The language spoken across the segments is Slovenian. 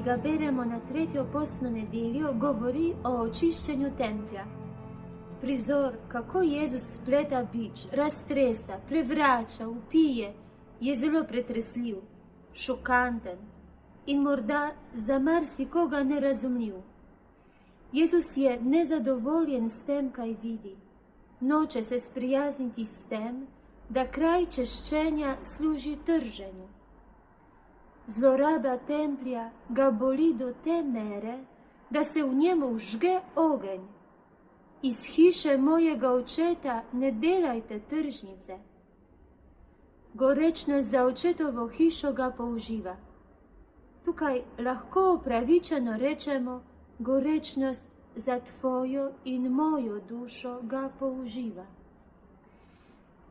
ga beremo na 3. postno nedeljo, govori o očiščenju templja. Prizor, kako Jezus spleta bič, raztresa, prevrača, vpije, je zelo pretresljiv, šokanten in morda za marsikoga nerazumljiv. Jezus je nezadovoljen s tem, kaj vidi. Noče se sprijazniti s tem, da kraj češčenja služi trženju. Zloraba templja ga boli do te mere, da se v njemu vžge ogenj. Iz hiše mojega očeta ne delajte tržnice. Gorečnost za očetovo hišo ga použiva. Tukaj lahko upravičeno rečemo, gorečnost za tvojo in mojo dušo ga použiva.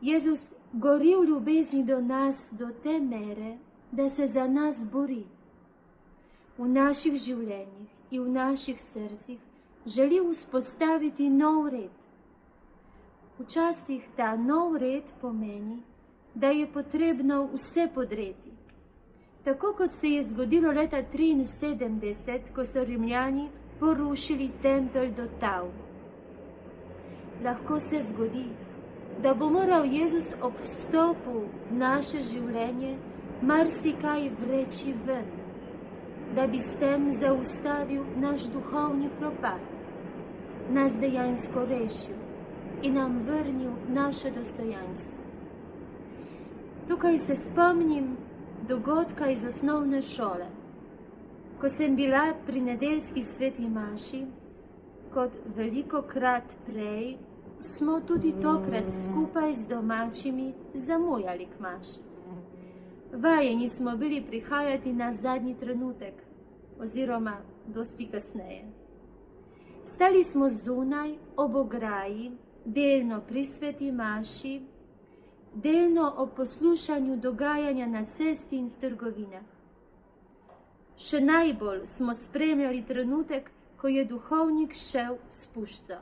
Jezus gori v ljubezni do nas do te mere, da se za nas bori. V naših življenjih in v naših srcih želi vzpostaviti nov red. Včasih ta nov red pomeni, da je potrebno vse podreti. Tako kot se je zgodilo leta 73, ko so Rimljani porušili tempelj do tal. Lahko se zgodi, da bo moral Jezus ob vstopu v naše življenje marsikaj vreči ven, da bi s tem zaustavil naš duhovni propad, nas dejansko rešil in nam vrnil naše dostojanstvo. Tukaj se spomnim dogodka iz osnovne šole. Ko sem bila pri nedeljski sveti maši, kot velikokrat prej, smo tudi tokrat skupaj z domačimi zamujali k maši. Vajeni smo bili prihajati na zadnji trenutek, oziroma dosti kasneje. Stali smo zunaj ob ograji, delno pri sveti maši, delno ob poslušanju dogajanja na cesti in v trgovinah. Še najbolj smo spremljali trenutek, ko je duhovnik šel s puščo.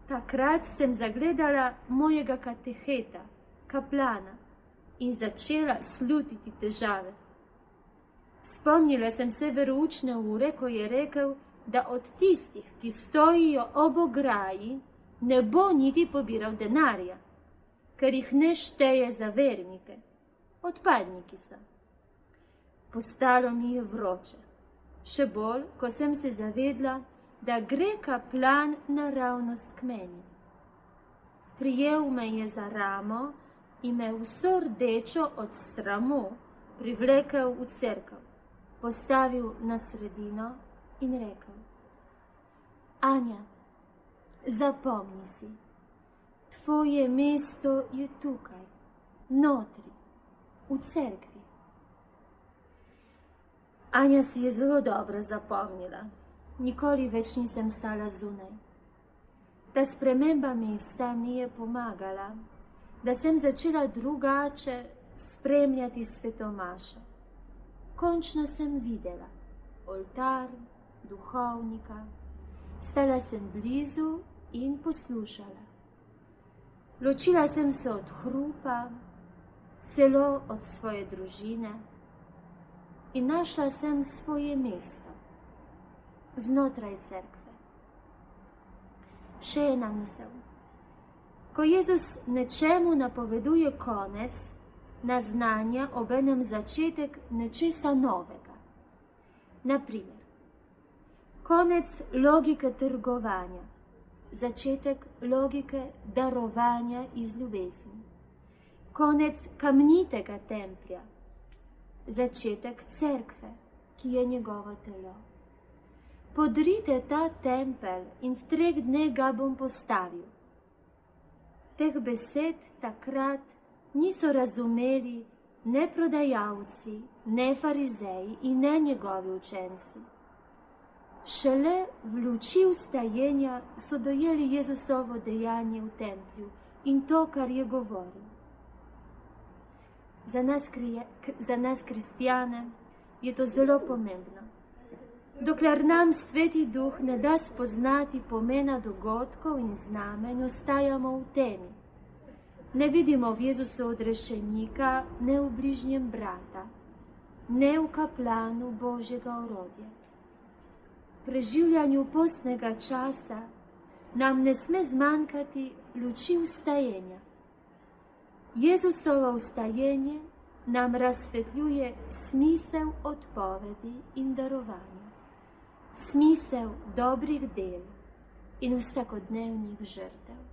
Takrat sem zagledala mojega kateheta, kaplana, in začela slutiti težave. Spomnila sem se veroučne ure, ko je rekel, da od tistih, ki stojijo ob ograji, ne bo niti pobiral denarja, ker jih ne šteje za vernike. Odpadniki so. Postalo mi je vroče. Še bolj, ko sem se zavedla, da gre kaplan naravnost k meni. Prijel me je za ramo in me vso rdečo od sramu privlekel v cerkev, postavil na sredino in rekel: Anja, zapomni si, tvoje mesto je tukaj, notri, v cerkvi. Anja si je zelo dobro zapomnila. Nikoli več nisem stala zunaj. Ta sprememba mesta mi je pomagala, da sem začela drugače spremljati svetomašo. Končno sem videla oltar, duhovnika, stala sem blizu in poslušala. Ločila sem se od hrupa, celo od svoje družine in našla sem svoje mesto znotraj cerkve. Še ena misel. Ko Jezus nečemu napoveduje konec, naznanja obenem začetek nečesa novega. Naprimer, konec logike trgovanja, začetek logike darovanja iz ljubezni, konec kamnitega templja, začetek cerkve, ki je njegovo telo. Podrite ta tempelj in v 3 dneh ga bom postavil. Teh besed takrat niso razumeli ne prodajalci, ne farizeji in ne njegovi učenci. Šele v luči vstajenja so dojeli Jezusovo dejanje v templju in to, kar je govoril. Za nas kristjane je to zelo pomembno. Dokler nam Sveti Duh ne da spoznati pomena dogodkov in znamenj, ostajamo v temi. Ne vidimo v Jezusu odrešenika, ne v bližnjem brata. ne u kaplanu Božjega orodja. Pri življanju postnega časa nam ne sme zmanjkati luči vstajenja. Jezusovo vstajenje nam razsvetljuje smisel odpovedi in darovanja, smisel dobrih del in vsakodnevnih žrtev.